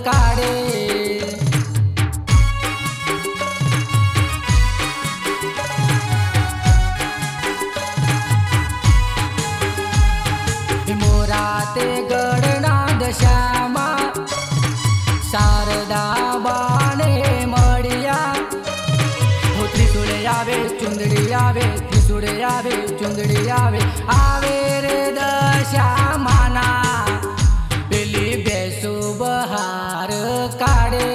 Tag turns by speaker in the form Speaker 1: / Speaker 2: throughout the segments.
Speaker 1: काढे। मोराते गडनाद श्यामा शारदा बाणे मडिया हो त्रिशूळ यावे चुंदडी यावे त्रिशूळ यावे चुंदडी यावे आवे रे दशामाना पेली बेसू बहार काढे।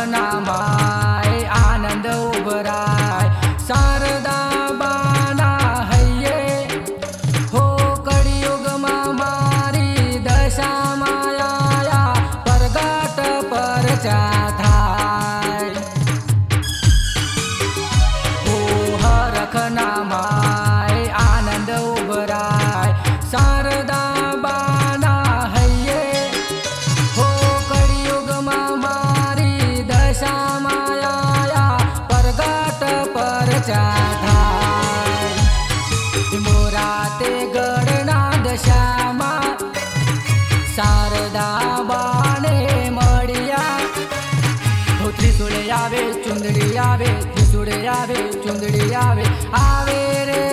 Speaker 1: नामाय आनंद उभराय शारदा बाना हैये हो कडियुग मारी दशा माया परगाट परचा थाय। हो हरख नामाय आनंद उभराय शारदा बाना हैये हो कडियुग मारी दशा माया परगाट परचा थाय। मोराते गडनाद श्यामा शारदा बाणे मडिया हो त्रिशूळ यावे चुंदडी यावे त्रिशूळ यावे चुंदडी यावे आवे रे